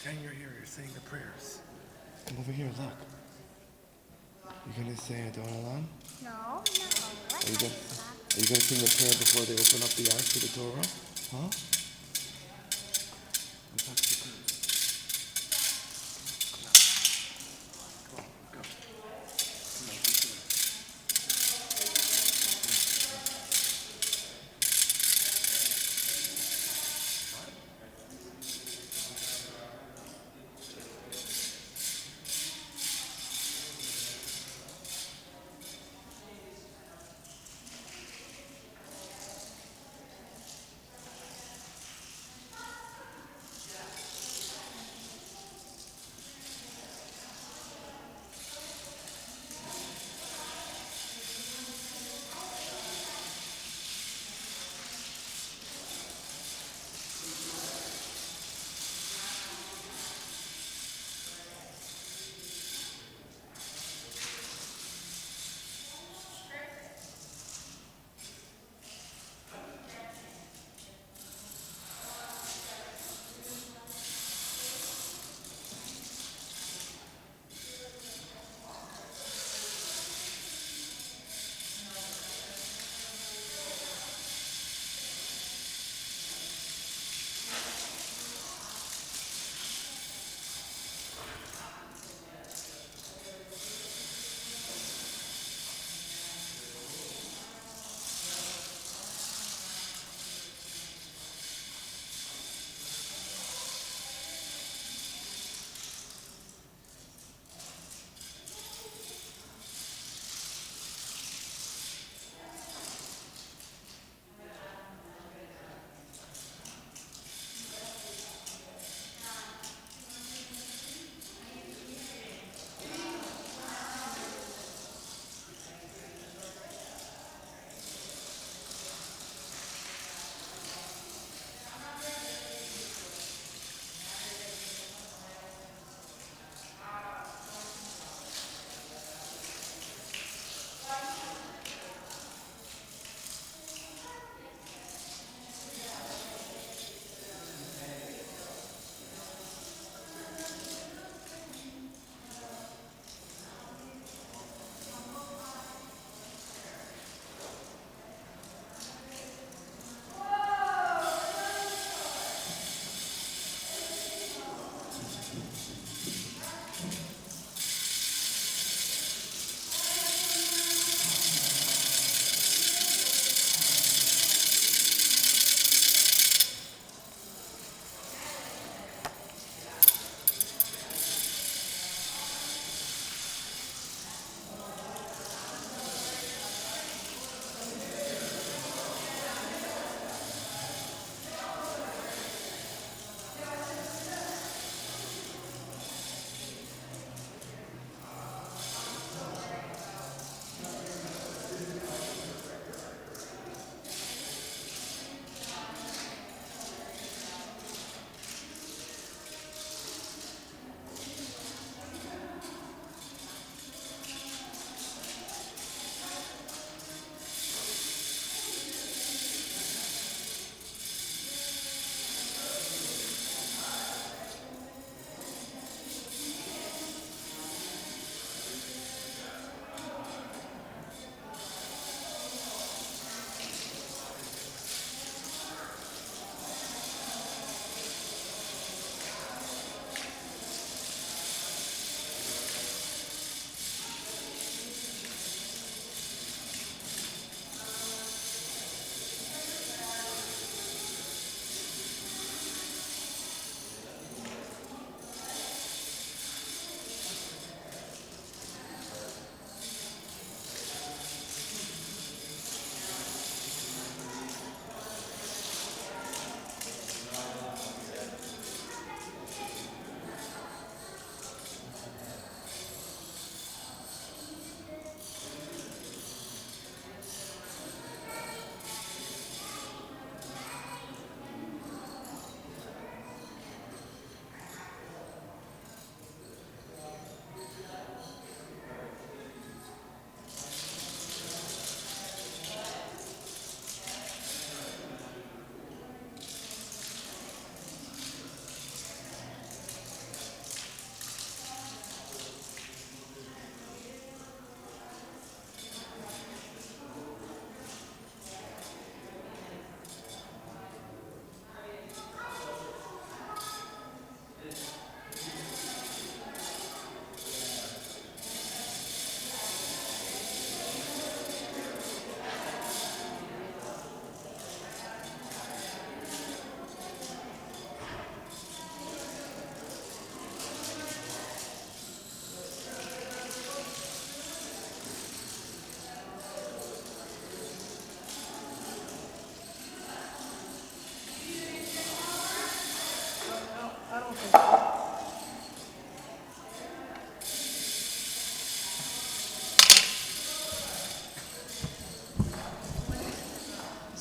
Pretend you're here. You're saying the prayers. Come over here. Look. You're gonna say Adon Olam? No. Are you gonna sing the prayer before they open up the ark to the Torah? Huh?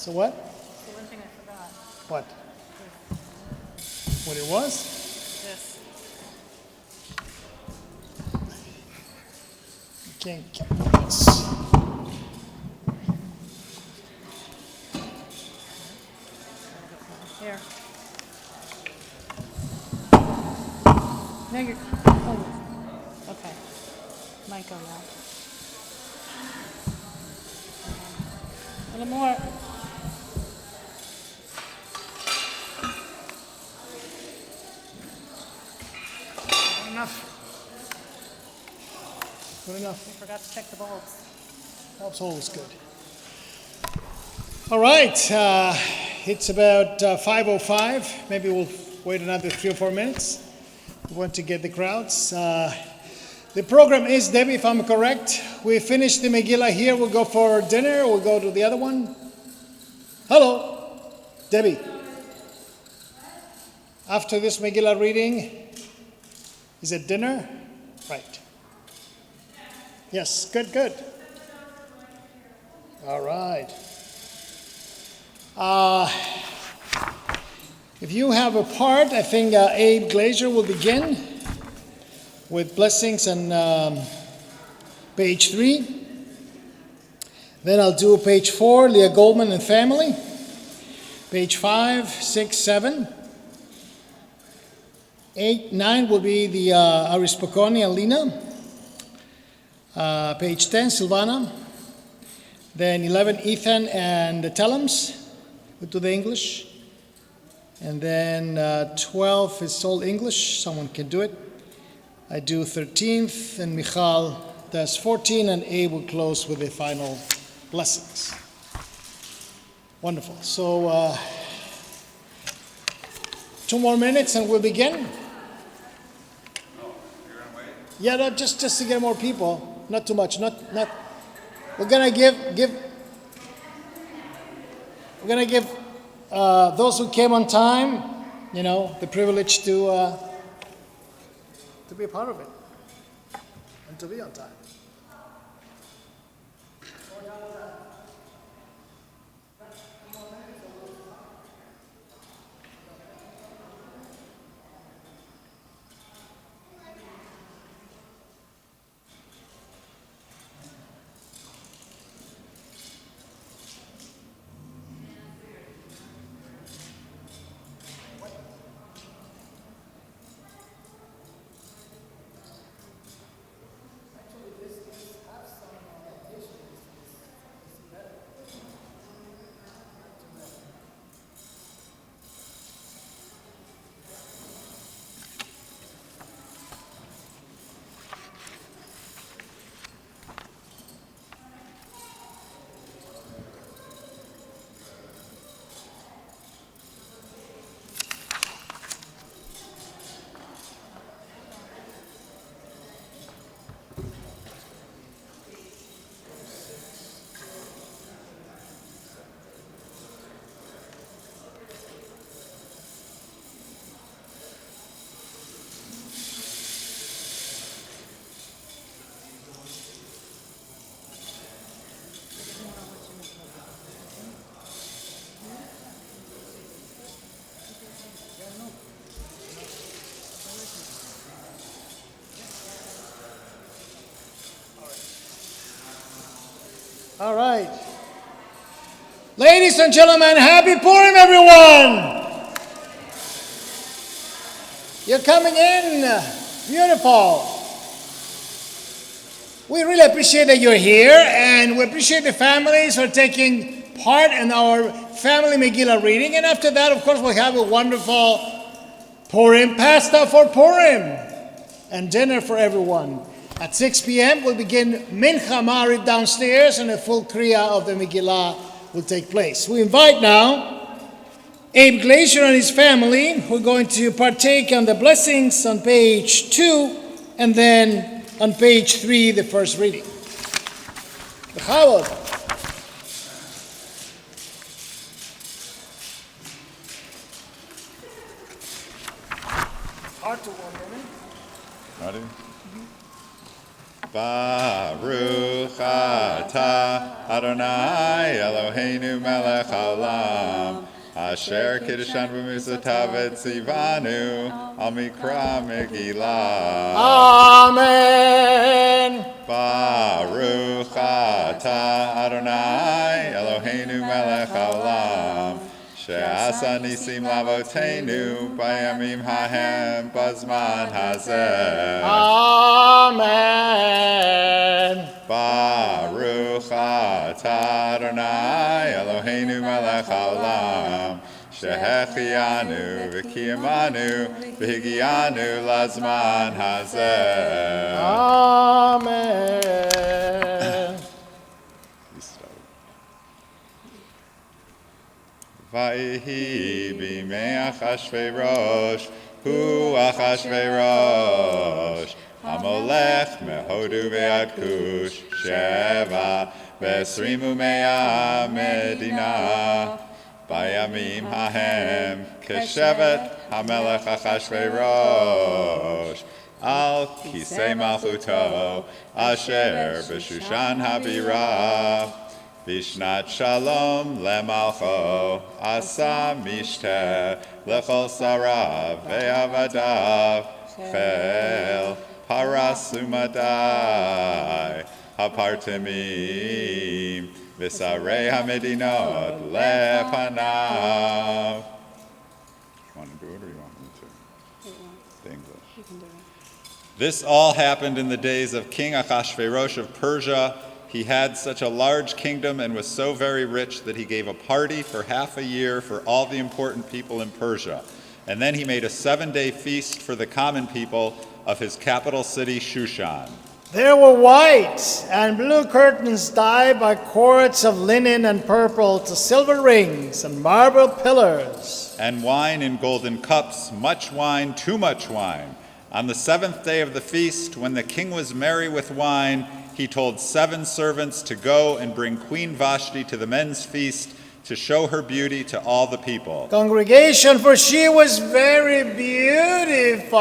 So what? The one thing I forgot. What? What it was? This. You can't get this. Here. No, you're. Oh. Okay. Might go now. A little more. Good enough. Good enough. I forgot to check the bulbs. That's always good. All right. It's about 5:05. Maybe we'll wait another 3 or 4 minutes. We want to get the crowds. The program is, Debbie, if I'm correct, we finished the Megillah here. We'll go for dinner. We'll go to the other one. Hello, Debbie. After this Megillah reading, is it dinner? Right. Yes, good, good. All right. If you have a part, I think Abe Glazer will begin with blessings on page 3. Then I'll do page 4, Leah Goldman and family. Page 5, 6, 7. 8, 9 will be the Aris Poconi and Lina. Page 10, Silvana. Then 11, Ethan and the Tellums, who do the English. And then 12 is all English, someone can do it. I do 13th, and Michal does 14, and Abe will close with the final blessings. Wonderful. So 2 more minutes and we'll begin. Oh, you're gonna wait? Yeah, no, just to get more people. Not too much. Not. We're gonna give. We're gonna give those who came on time, the privilege to be a part of it and to be on time. All right. Ladies and gentlemen, happy Purim, everyone. You're coming in. Beautiful. We really appreciate that you're here, and we appreciate the families who are taking part in our family Megillah reading. And after that, of course, we'll have a wonderful Purim pasta for Purim and dinner for everyone. At 6 p.m., we'll begin Mincha Ma'ariv downstairs, and a full Kriya of the Megillah will take place. We invite now Abe Glazer and his family, who are going to partake on the blessings on page 2, and then on page 3, the first reading. B'chavod. Hard to warm in. Ready? Baruch atah Adonai Eloheinu melech haolam asher kiddushan b'mitzvotav etzivanu al mikra Megillah. Amen. Baruch atah Adonai Eloheinu melech haolam she'asa nisim lavotenu bayamim hahem bazman hazeh. Amen. Baruch atah Adonai Eloheinu melech haolam shehechianu v'kiyamanu v'higianu lazman hazeh. Amen. Vayhi b'mei Achashverosh hu Achashverosh Hamolech mehodu ve'ad kush sheva v'esrimu mea medina bayamim hahem keshevet hamelech Achashverosh al kisei malchuto asher b'shushan habira Vishnat shalom lemalcho asa mishteh lechol sarav ve'avadav chel parasumadai hapartemim v'sarei hamedinot lepanav. You want to do it or you want me to? The English. This all happened in the days of King Achashverosh of Persia. He had such a large kingdom and was so very rich that he gave a party for half a year for all the important people in Persia. And then he made a 7-day feast for the common people of his capital city, Shushan. There were white and blue curtains dyed by cords of linen and purple to silver rings and marble pillars. And wine in golden cups, much wine, too much wine. On the 7th day of the feast, when the king was merry with wine, he told 7 servants to go and bring Queen Vashti to the men's feast to show her beauty to all the people. Congregation, for she was very beautiful.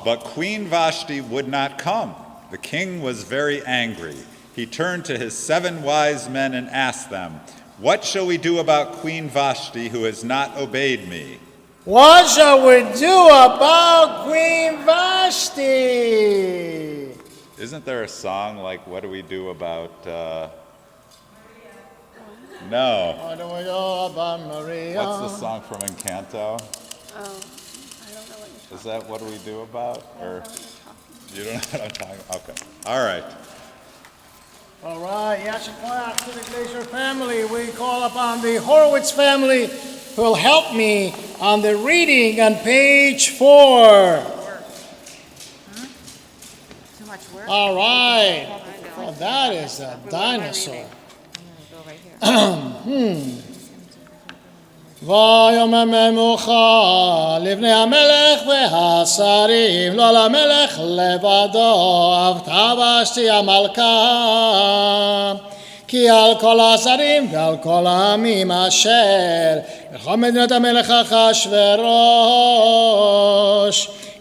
But Queen Vashti would not come. The king was very angry. He turned to his 7 wise men and asked them, "What shall we do about Queen Vashti who has not obeyed me?" What shall we do about Queen Vashti? Isn't there a song like, what do we do about, No. What do we do about Maria? What's the song from Encanto? Oh, I don't know what you're talking Is that what do we do about? Or about. you don't know what I'm talking about? Okay. All right. All right, Yashikoyach to the Glacier family. We call upon the Horowitz family who will help me on the reading on page 4. Too much work? All right. I know. Oh, that is a dinosaur. I'm going to go right here. ויאמרמך לבני המלך והשרים לא למלך לבדו אבטה ושתי המלכה כי על כל השרים ועל כל העמים אשר בכל מדינת המלך אחשוורוש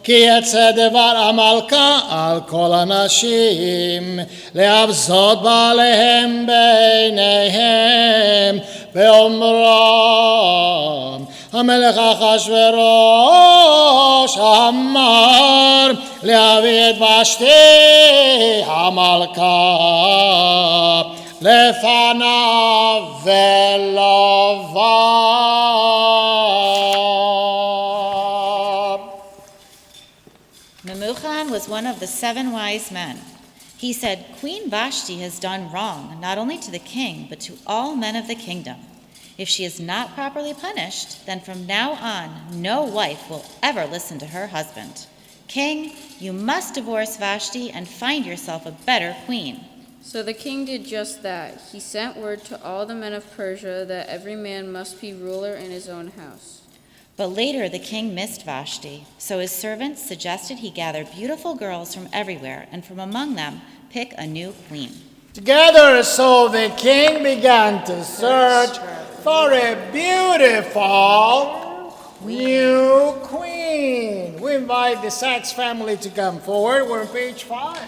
כי יצא דבר המלכה על כל הנשים להבזות בעליהם ביניהם ואומרם המלך אחשוורוש אמר להביא את ושתי המלכה לפניו ולבב. Memucan was one of the 7 wise men. He said, Queen Vashti has done wrong, not only to the king, but to all men of the kingdom. If she is not properly punished, then from now on, no wife will ever listen to her husband. King, you must divorce Vashti and find yourself a better queen. So the king did just that. He sent word to all the men of Persia that every man must be ruler in his own house. But later the king missed Vashti, so his servants suggested he gather beautiful girls from everywhere and from among them pick a new queen. Together, so the king began to search for a beautiful new queen. We invite the Sachs family to come forward. We're on page 5.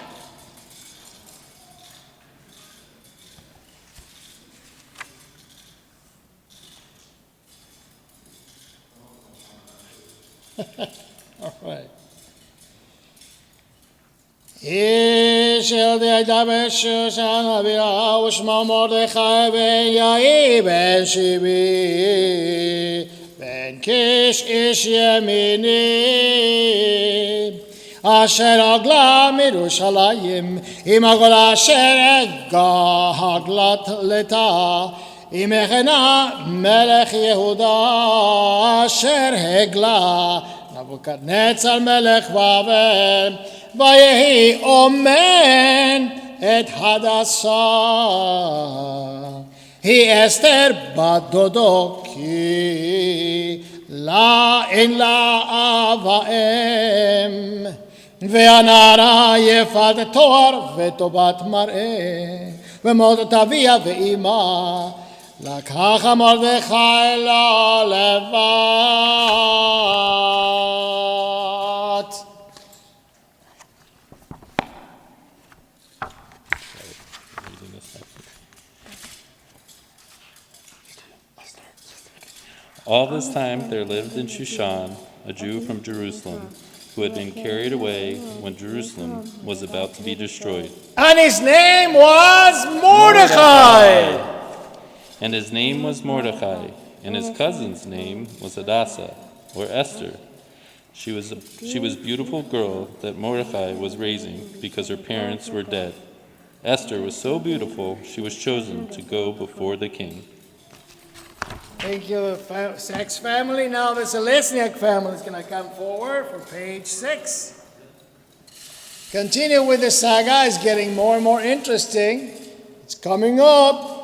All right. איש ילדי הייתה בשושן הבירה ושמו מרדכי בן יאיר בן שיבי בן קיש איש ימיני אשר הגלה מירושלים עם הגולה אשר הגלתה עם מכנה מלך יהודה אשר הגלה נבוכדנצר מלך בבל ויהי אומן את הדסה היא אסתר בת דודו כי לה אין לה אב ואם והנערה יפת תואר וטובת מראה ומות אביה ואימה לקח מרדכי לה לבת. All this time there lived in Shushan a Jew from Jerusalem who had been carried away when Jerusalem was about to be destroyed. And his name was Mordecai. And his name was Mordecai, and his cousin's name was Hadassah, or Esther. She was a beautiful girl that Mordecai was raising because her parents were dead. Esther was so beautiful, she was chosen to go before the king. Thank you, Sachs family. Now the Selesniak family is going to come forward for page 6. Continue with the saga. It's getting more and more interesting. It's coming up.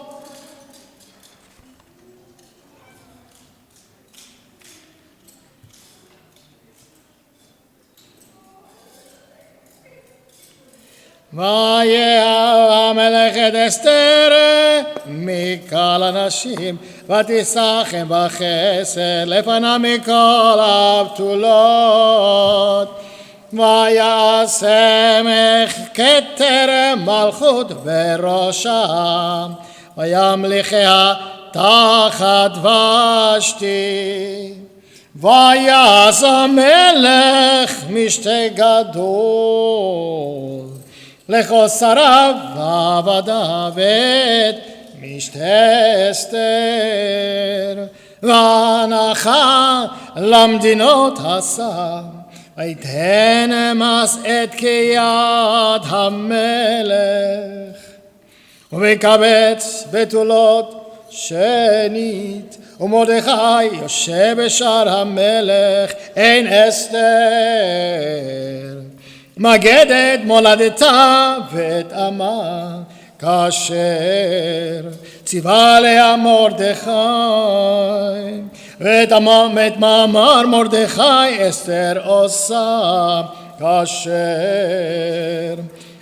ויהב המלך את אסתר מכל הנשים ותשחם בחסד לפניו מכל הבתולות וישם כתר מלכות בראשה וימליכיה תחת ושתי ויעש המלך משתה גדול לכל שריו ועבדיו את משתה אסתר והנחה למדינות עשה ויתן מס את כיד המלך ובקבץ בתולות שנית ומרדכי יושב בשער המלך אין אסתר מגדת מולדתה ואת עמה כאשר ציווה עליה מרדכי ואת מאמר מרדכי אסתר עושה כאשר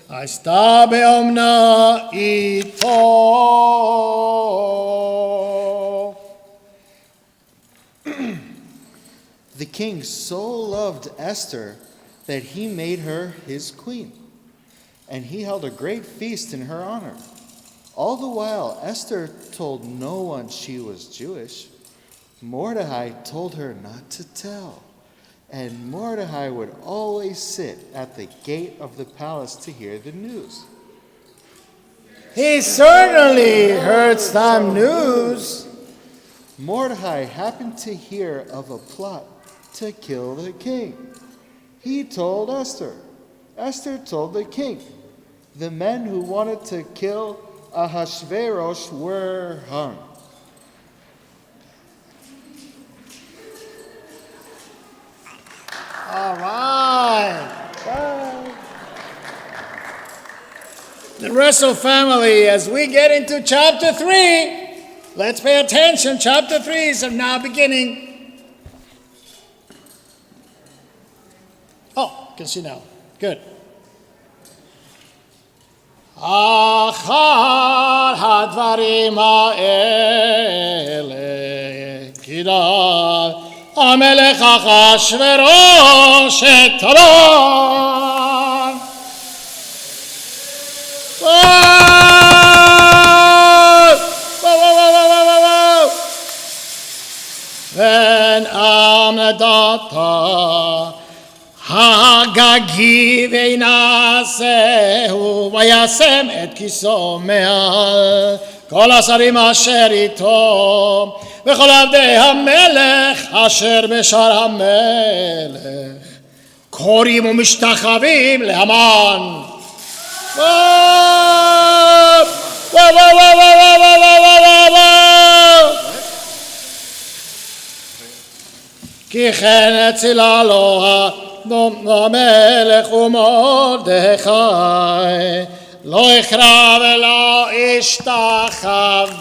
עשתה באומנה איתו. The king so loved Esther that he made her his queen, and he held a great feast in her honor. All the while, Esther told no one she was Jewish. Mordecai told her not to tell, and Mordecai would always sit at the gate of the palace to hear the news. He certainly heard some news. Mordecai happened to hear of a plot to kill the king. He told Esther. Esther told the king. The men who wanted to kill Ahasuerus were hung. All right. Bye. The Russell family, as we get into chapter 3, let's pay attention. Chapter 3 is now beginning. Oh, you can see now. Good. אחר הדברים האלה גידל המלך אחשוורוש את עולם. בן עמדתה, הגגי וינשאהו, וישם את כיסו מעל כל השרים אשר איתו, וכל עבדי המלך אשר בשער המלך, קוראים ומשתחווים להמן. וואו! וואו וואו וואו וואו וואו וואו וואו! כי כן הצילה לו המלך ומרדכי, לא יקרא ולא ישתחווה.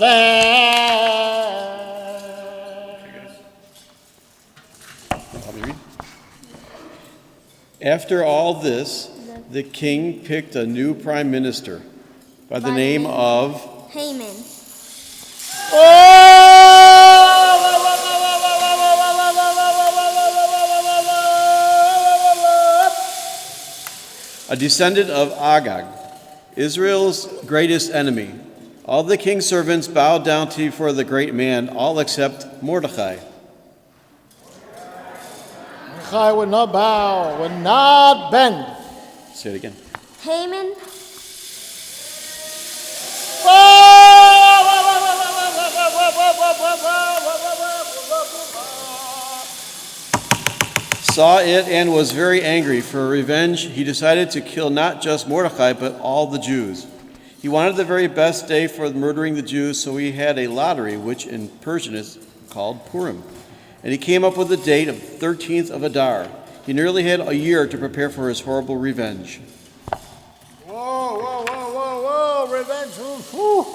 After all this, the king picked a new prime minister by the name of Haman. a descendant of Agag, Israel's greatest enemy. All the king's servants bowed down before the great man, all except Mordecai. Mordecai would not bow, would not bend. Say it again. Haman. Saw it and was very angry. For revenge, he decided to kill not just Mordecai, but all the Jews. He wanted the very best day for murdering the Jews, so he had a lottery, which in Persian is called Purim. And he came up with the date of 13th of Adar. He nearly had a year to prepare for his horrible revenge. Whoa, whoa, whoa, whoa, whoa, revenge. Whew.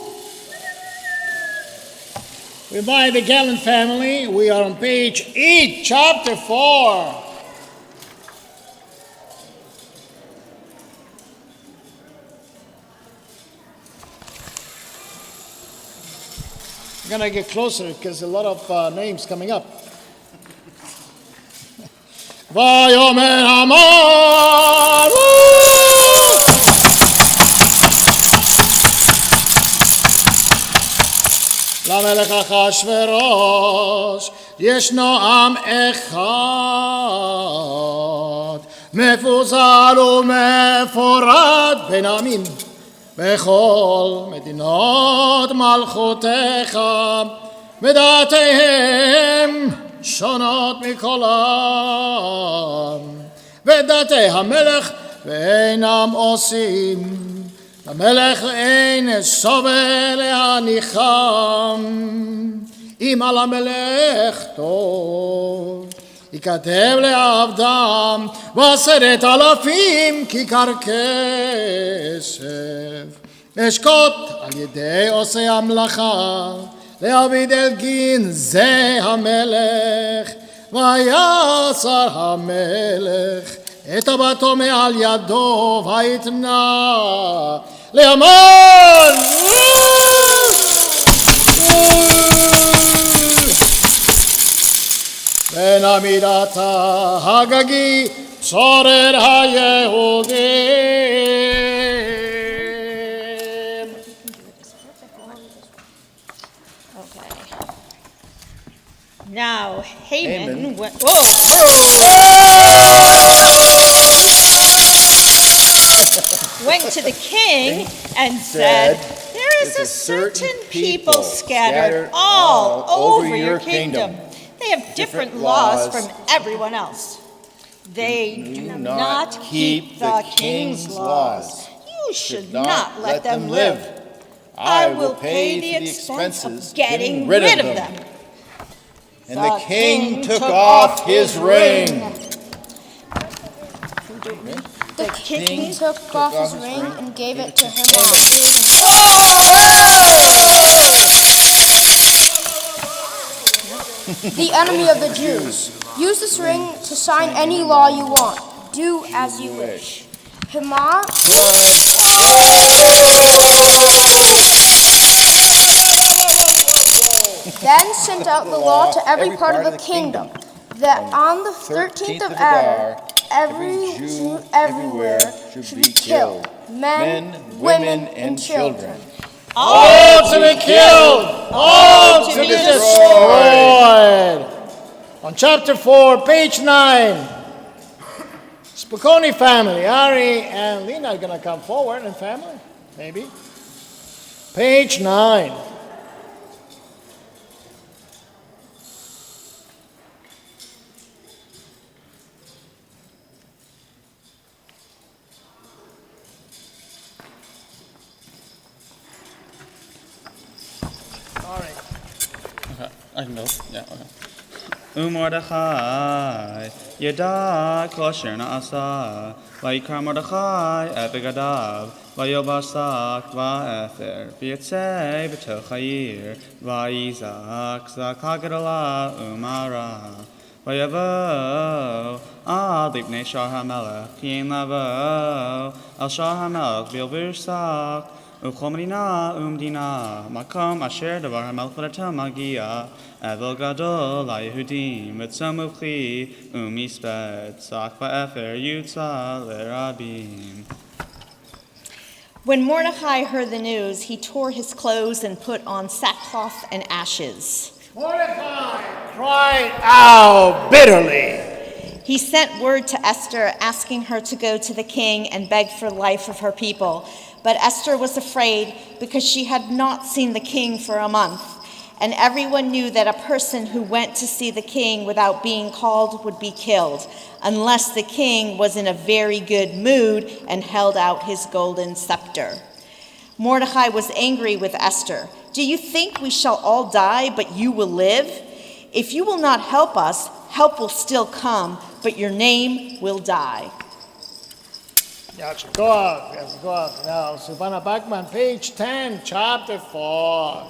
We're by the Gallant family. We are on page 8, chapter 4. I'm going to get closer because a lot of names coming up. Vayomer Hamar. למלך אחשוורוש ישנו עם אחד, מפוזר ומפורד בין עמים, בכל מדינות מלכותיך, ודעתיהם שונות מכולם, ודעתי המלך ואינם עושים. המלך אין סובל להניחם, אם על המלך טוב, יכתב לעבדם ב10,000 כיכר כסף, אשקוט על ידי עושי המלאכה, להעביד אל גין זה המלך, ויעצר המלך את הבתו מעל ידו ויתנה להמן. בן עמידתה הגגי צורר היהודים. Now Haman went, went to the king and said, "There is a certain people scattered all over your kingdom. They have different laws from everyone else. They do not keep the king's laws. You should not let them live. I will pay the expense of getting rid of them." And the king took off his ring. The king took off his ring and gave it to Haman. The enemy of the Jews. Use this ring to sign any law you want. Do as you wish. Haman then sent out the law to every part of the kingdom, that on the 13th of Adar, every Jew everywhere should be killed, men, women, and children. All to be killed, all to be destroyed. On chapter 4, page 9. Spiconi family. Ari and Lena are going to come forward, and family, maybe. Page 9. I can go. Yeah, okay. Mordechai, Yeda kosher na'asa, Vayikra Mordechai et begadav, Vayobasak va'efer, V'yetzei b'toch ha'ir, Vayizak zak ha'gedolah umara, Vayavo ad lipnei shar ha'melech, Ki ein lavo al shar ha'melech bilvirsak, Uchomrina umdina, Makom asher davar ha'melech v'letem magia, Evel gadol ha'Yehudim, v'tzom uvchi umisped, sak va'efer yutza l'rabim. When Mordecai heard the news, he tore his clothes and put on sackcloth and ashes. Mordecai cried out bitterly. He sent word to Esther asking her to go to the king and beg for life of her people. But Esther was afraid because she had not seen the king for a month. And everyone knew that a person who went to see the king without being called would be killed, unless the king was in a very good mood and held out his golden scepter. Mordecai was angry with Esther. Do you think we shall all die, but you will live? If you will not help us, help will still come, but your name will die. Yes, go up. Now, Savannah Bachman, page 10, chapter 4.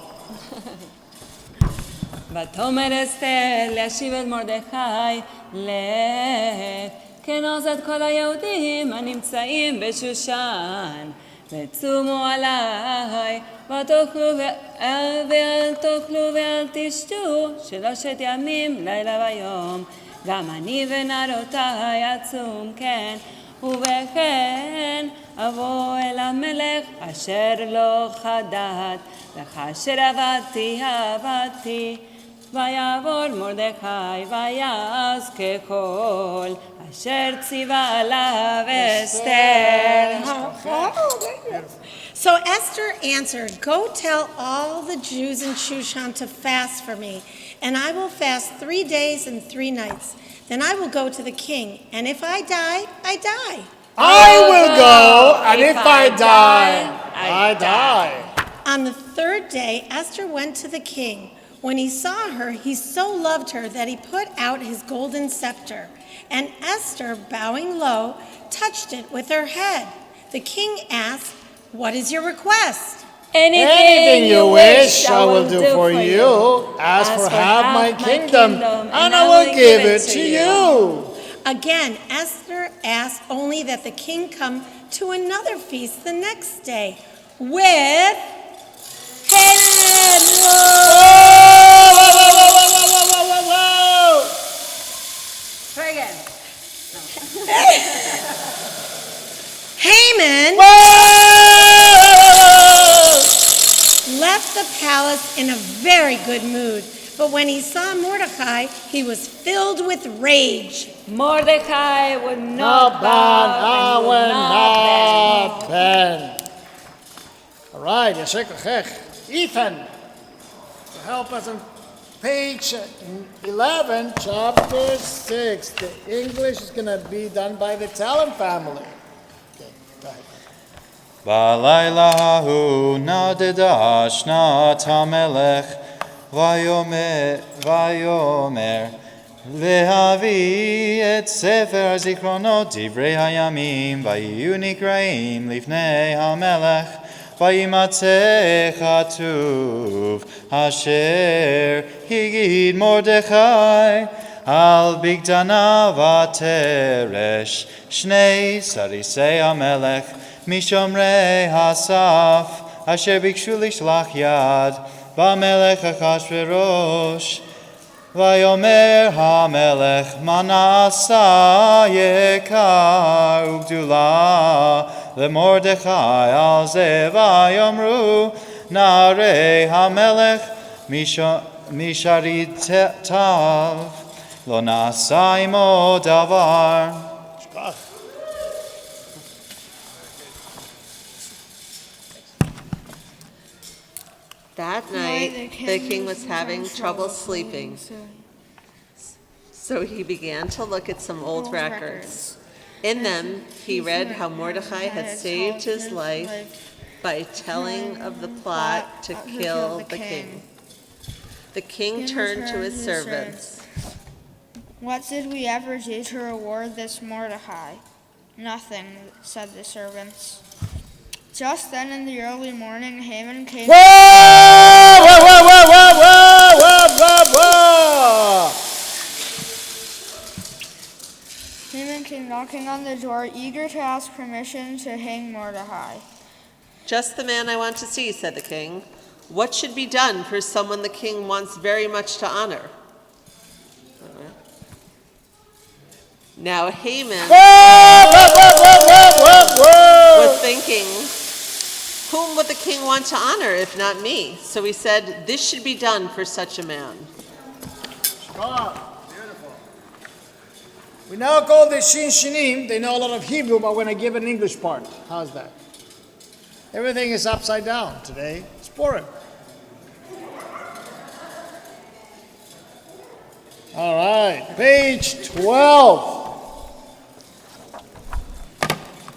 ותאמר אסתר להשיב את מרדכי לך כנוז את כל היהודים הנמצאים בשושן וצומו עלי ותאכלו ואל תאכלו ואל תשתו 3 ימים לילה ויום גם אני ונערותי אצום כן ובכן אבוא אל המלך אשר לא חדד וכאשר עבדתי ויעבור מרדכי ויעש ככל אשר ציווה עליו אסתר. So Esther answered, "Go tell all the Jews in Shushan to fast for me, and I will fast 3 days and 3 nights. Then I will go to the king, and if I die, I die." I will go, and if I die, I die. On the 3rd day, Esther went to the king. When he saw her, he so loved her that he put out his golden scepter. And Esther, bowing low, touched it with her head. The king asked, "What is your request?" Anything you wish, I will do for you. Ask for half my kingdom, and I will give it to you. Again, Esther asked only that the king come to another feast the next day with Haman. Whoa! Try again. Haman left the palace in a very good mood. But when he saw Mordecai, he was filled with rage. Mordecai would not bow and would not bend. All right, Ethan, to help us on page 11, chapter 6. The English is going to be done by the Talent family. Okay, go ahead. בלילה ההוא נדדה שנת המלך ויאמר להביא את ספר הזיכרונות דברי הימים ויהיו נקראים לפני המלך וימצא כתוב אשר הגיד מרדכי על בגדנה ותרש 2 סריסי המלך משומרי הסף אשר ביקשו לשלח יד במלך אחשוורוש ויאמר המלך מה נעשה יקר וגדולה למרדכי על זה ויאמרו נערי המלך משריתיו Lo na'asa imo davar. That night, the king was having trouble sleeping, so he began to look at some old records. In them, he read how Mordecai had saved his life by telling of the plot to kill the king. The king turned to his servants. What did we ever do to reward this Mordecai? Nothing, said the servants. Just then in the early morning, Haman came. Whoa! Haman came knocking on the door, eager to ask permission to hang Mordecai. Just the man I want to see, said the king. What should be done for someone the king wants very much to honor? Now Haman was thinking, whom would the king want to honor if not me? So he said, this should be done for such a man. Beautiful. We now call the Shin Shinim. They know a lot of Hebrew, but when I give an English part, how's that? Everything is upside down today. It's boring. All right, page 12.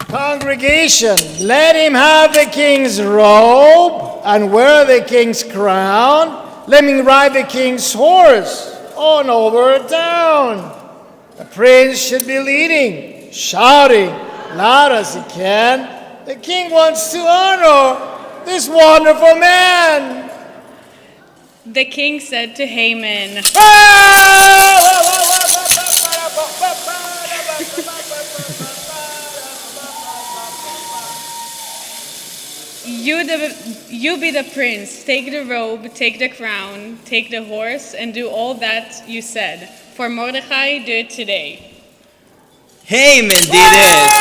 Congregation, let him have the king's robe and wear the king's crown. Let him ride the king's horse on over town. The prince should be leading, shouting loud as he can. The king wants to honor this wonderful man. The king said to Haman, You be the prince. Take the robe, take the crown, take the horse, and do all that you said. For Mordecai, do it today. Haman did it.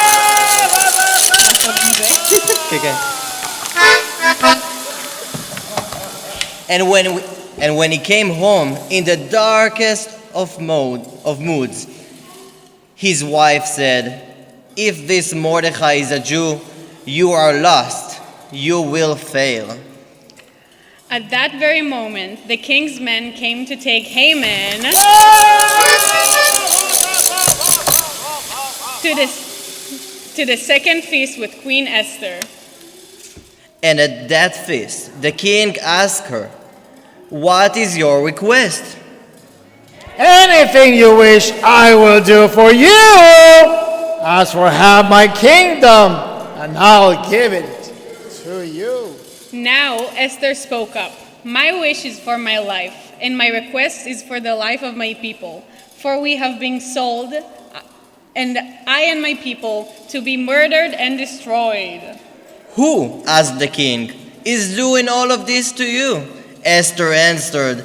And when he came home in the darkest of moods, his wife said, "If this Mordecai is a Jew, you are lost. You will fail." At that very moment, the king's men came to take Haman to the second feast with Queen Esther. And at that feast, the king asked her, "What is your request?" Anything you wish, I will do for you. As for half my kingdom, and I'll give it to you. Now Esther spoke up. My wish is for my life, and my request is for the life of my people. For we have been sold, and I and my people, to be murdered and destroyed. "Who," asked the king, "is doing all of this to you?" Esther answered,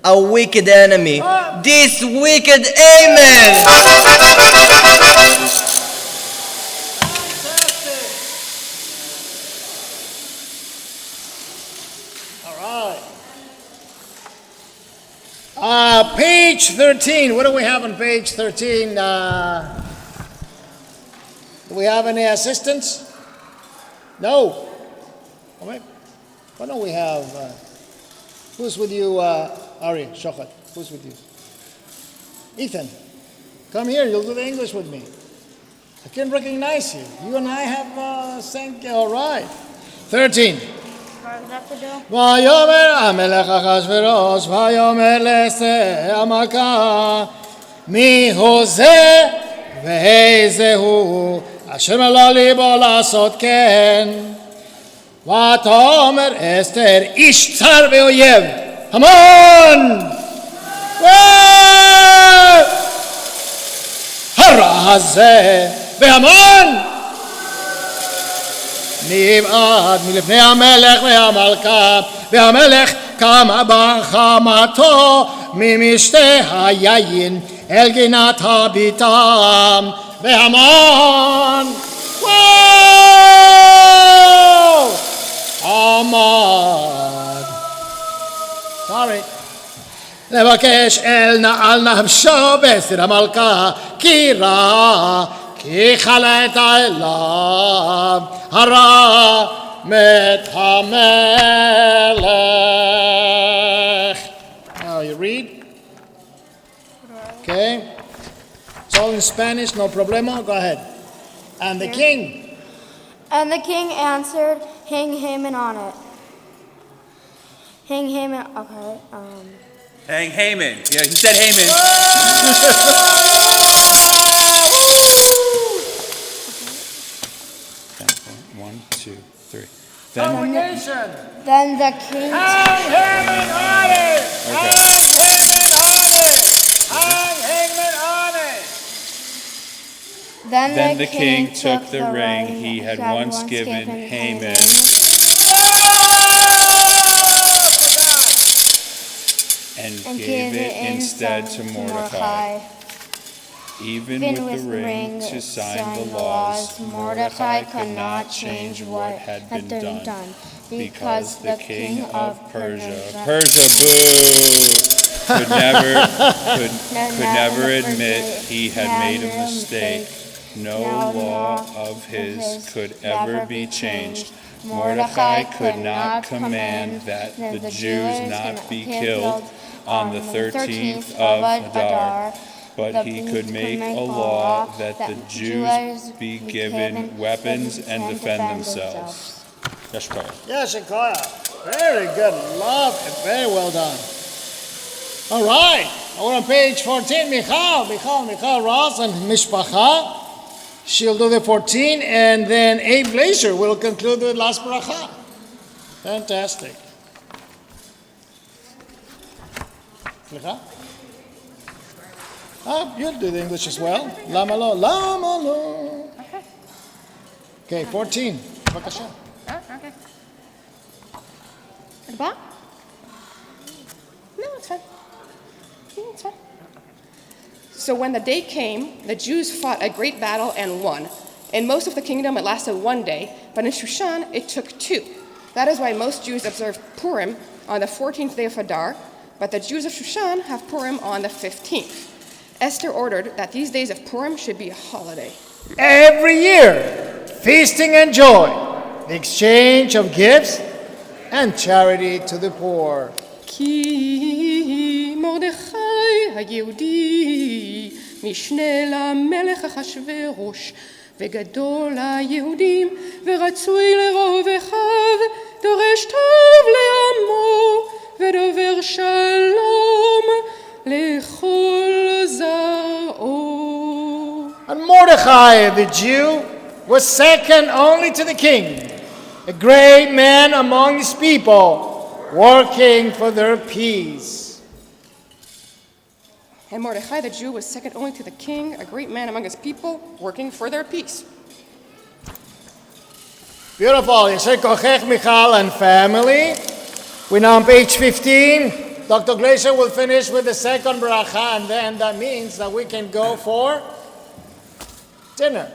"A wicked enemy, this wicked Haman." Page 13. What do we have on page 13? Do we have any assistants? No. All right. Why don't we have... who's with you, Ari, Shochat? Who's with you? Ethan, come here. You'll do the English with me. I can't recognize you. You and I have sang... All right. 13. ויאמר המלך אחשוורוש ויאמר לאסתר המלכה מי הוא זה ואיזה הוא אשר מלא ליבו לעשות כן ותאמר אסתר איש צר ואויב המן הרע הזה והמן נבעט מלפני המלך והמלכה, והמלך קם בחמתו ממשתה היין אל גינת הביתם, והמן עמד. Sorry. לבקש אל נעל נפשו באסתר המלכה, כי רע, כי חלת אליו הרע מת המלך. Now you read. Okay. It's all in Spanish, no problema. Go ahead. And the king. And the king answered, hang Haman on it. Hang Haman, okay. Hang Haman. Yeah, he said Haman. 1, 2, 3. Congregation. Then the king... Hang Haman on it! Hang Haman on it! Hang Haman on it! Then the king took the ring he had once given Haman and gave it instead to Mordecai. Even with the ring to sign the laws, Mordecai could not change what had been done, because the king of Persia, could never admit he had made a mistake. No law of his could ever be changed. Mordecai could not command that the Jews not be killed on the 13th of Adar, but he could make a law that the Jews be given weapons and defend themselves. Yeshua. Yeshua. Very good. Love it. Very well done. All right. We're on page 14. Michal Ross and Mishpacha. She'll do the 14, and then Abe Glacier will conclude the last bracha. Fantastic. You'll do the English as well. Lama lo. Okay, 14. Bakasha. Okay. At the bottom? No, it's fine. It's fine. So when the day came, the Jews fought a great battle and won. In most of the kingdom, it lasted 1 day, but in Shushan, it took 2. That is why most Jews observe Purim on the 14th day of Adar, but the Jews of Shushan have Purim on the 15th. Esther ordered that these days of Purim should be a holiday. Every year, feasting and joy, the exchange of gifts and charity to the poor. כי מרדכי היהודי משנה למלך אחשוורוש וגדול היהודים ורצוי לרוב אחיו דורש טוב לעמו ודובר שלום לכל זרעו. And Mordecai the Jew was second only to the king, a great man among his people, working for their peace. And Mordecai the Jew was second only to the king, a great man among his people, working for their peace. Beautiful. Yasher Kochech, Michal, and family. We're now on page 15. Dr. Glacier will finish with the second bracha, and then that means that we can go for dinner.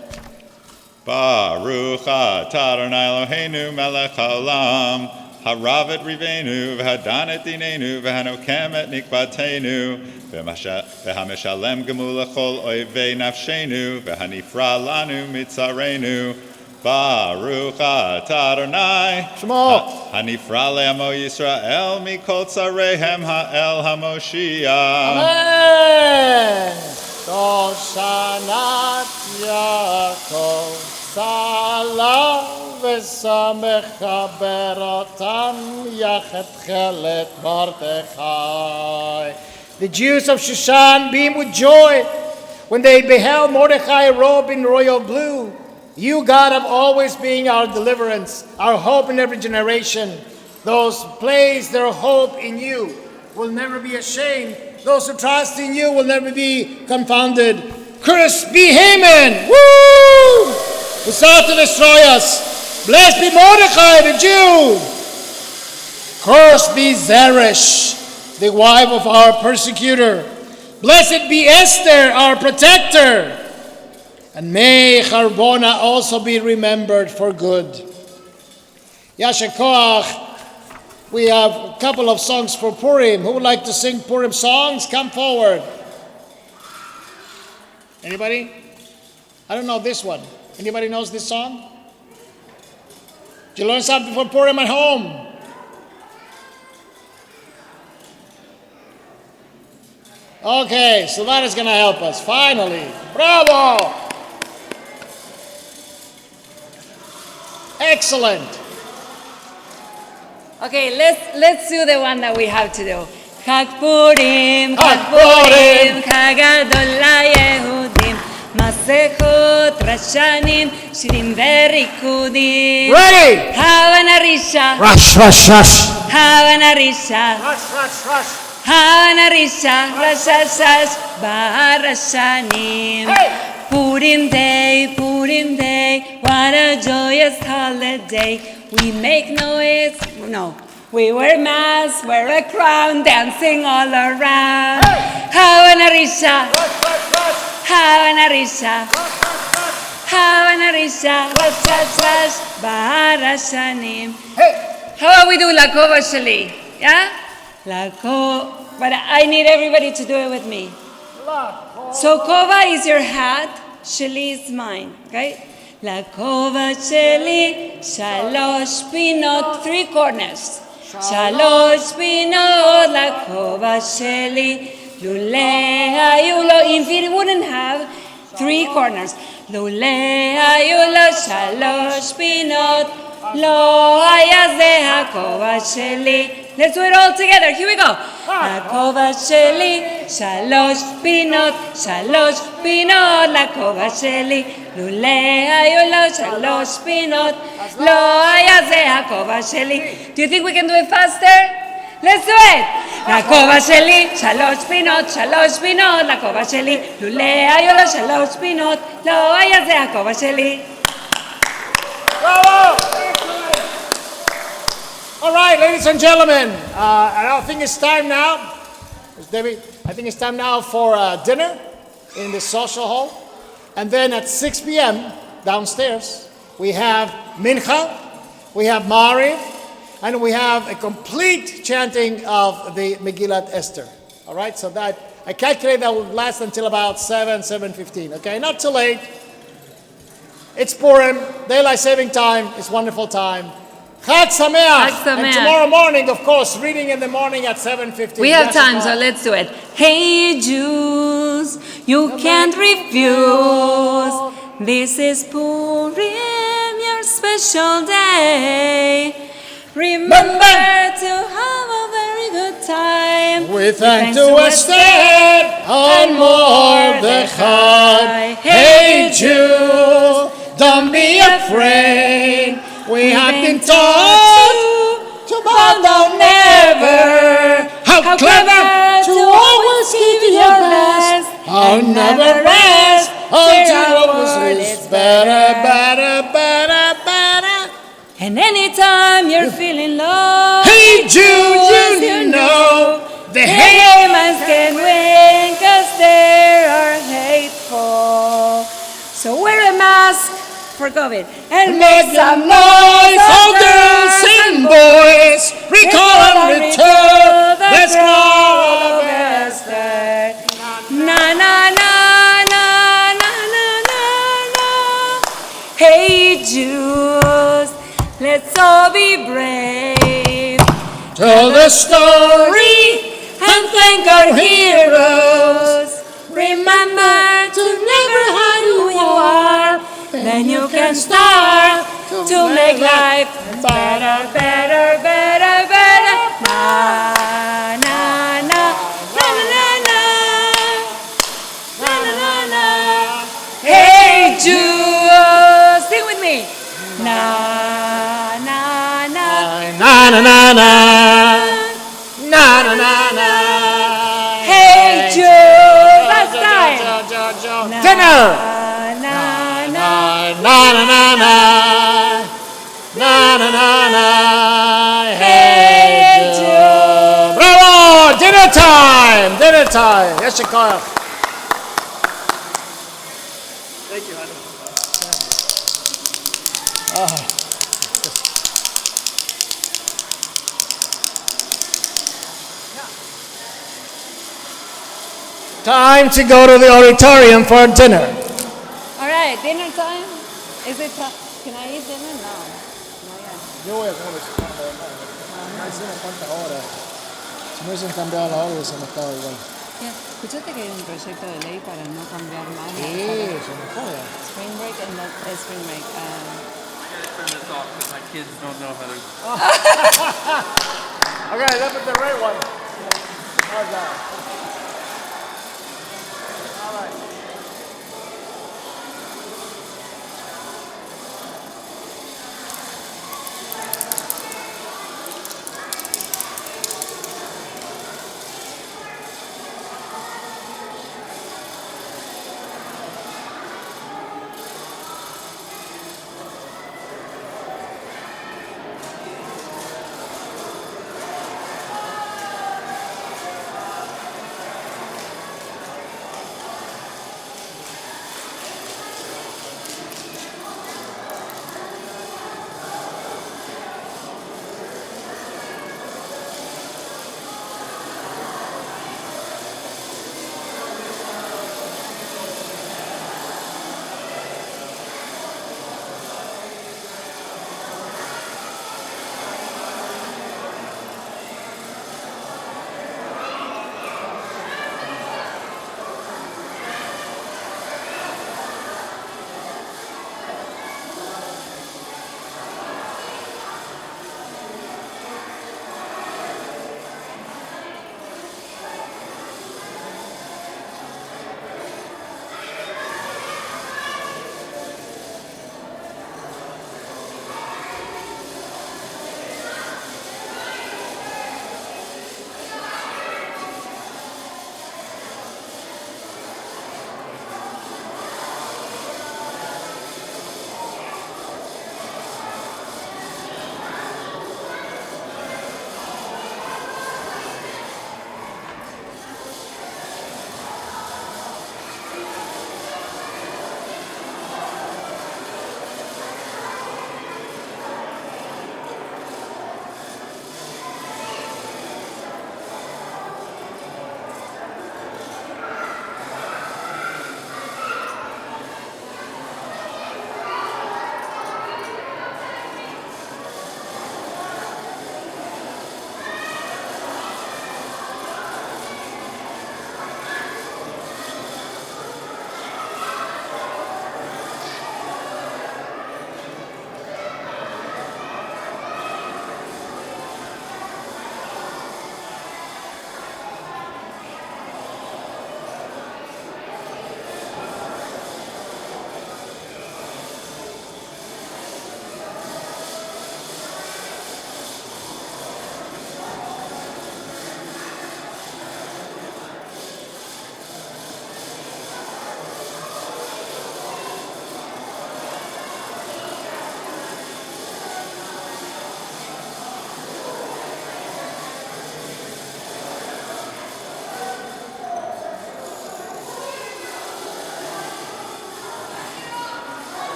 Baruch atah Adonai Eloheinu melech haolam, haravet rivenu, v'hadan et dinenu, v'hanokem et nikbatenu, v'hameshalem gemu lechol oivei nafshenu, v'hanifra lanu mitzarenu. Baruch atah Adonai hanifra le'amo Yisrael mikol tzareihem ha'el hamoshiach. Amen. Toshanat Yaakov Salah v'samecha berotam yachet chelet Mordechai. The Jews of Shushan beamed with joy when they beheld Mordechai robed in royal blue. You, God, have always been our deliverance, our hope in every generation. Those who place their hope in you will never be ashamed. Those who trust in you will never be confounded. Cursed be Haman! Woo! Who sought to destroy us. Blessed be Mordecai the Jew. Cursed be Zeresh, the wife of our persecutor. Blessed be Esther, our protector. And may Charbona also be remembered for good. Yasher Koach, we have a couple of songs for Purim. Who would like to sing Purim songs? Come forward. Anybody? I don't know this one. Anybody knows this song? Did you learn something for Purim at home? Okay, Silvana's going to help us. Finally. Bravo! Excellent. Okay, let's do the one that we have to do. Chag Purim, Chag Purim, Chag Gadol LaYehudim, Masechot Rashanim, Shirim veRikudim. Ready? Havana Risha. Rush, rush, rush. Havana Risha. Rush, rush, rush. Havana Risha. Rush, rush, rush. Barashanim. Hey! Purim Day, what a joyous holiday. We make noise, no, we wear masks, wear a crown, dancing all around. Havana Risha, Havana Risha, Havana Risha, Rosh Hashanah, Barashanim. How about we do La Kova Shali? Yeah? La Kova, but I need everybody to do it with me. So Kova is your hat, Shali is mine, okay? La Kova Shali, Shalosh Pinot, 3 corners. Shalosh Pinot, La Kova Shali, Lule Hayulo, if it wouldn't have 3 corners. Lule Hayulo, Shalosh Pinot, Lo Hayazeh HaKova Shali. Let's do it all together. Here we go. La Kova Sheli, Shalosh Pinot, La Kova Sheli, Lule Hayolo, Shalosh Pinot, Lo Hayazeh HaKova Sheli. Do you think we can do it faster? Let's do it. La Kova Sheli, Shalosh Pinot, La Kova Sheli, Lule Hayolo, Shalosh Pinot, Lo Hayazeh HaKova Sheli. Bravo! All right, ladies and gentlemen, I think it's time now. Debbie, I think it's time now for dinner in the social hall. And then at 6 p.m. downstairs, we have Mincha, we have Mariv, and we have a complete chanting of the Megillat Esther. All right, so that I calculate that will last until about 7:15. Okay, not too late. It's Purim, daylight saving time. It's wonderful time. Chag Sameach. And tomorrow morning, of course, reading in the morning at 7:15. We have time, so let's do it. Hey Jews, you can't refuse. This is Purim, your special day. Remember to have a very good time. We thank to Esther and Mordechai. Hey Jew, don't be afraid. We have been taught to bow down never. How clever to always give your best. How never rest until always is better, better, better, better. And anytime you're feeling low, hey Jew, you know the Hamans can win 'cause they are hateful. So wear a mask for COVID and make some noise, all girls and boys. Recall and return the scroll of Esther. Na na na na na na na na. Hey Jews, let's all be brave. Tell the story and thank our heroes. Remember to never hide who you are. Then you can start to make life better, better, better, better. Na na na na na na na na na na. Hey Jews, sing with me. Na na na na na na na na na na na. Hey Jews, last time. Dinner. Na na na na na na na na. Hey Joe. Bravo! Dinner time! Dinner time! Yes, Shikara. Thank you, honey. time to go to the auditorium for dinner. All right, dinner time. Is it time? Can I eat dinner? No. No, yeah. Yo voy a comer eso. No hicimos cuántas horas. Si no hubiesen cambiado la hora, hubiésemos estado igual. Yeah. ¿Escuchaste que hay un proyecto de ley para no cambiar más? Sí, eso no joda. Spring break and not spring break. Turn this off because my kids don't know how to. Okay, that was the right one. How's that?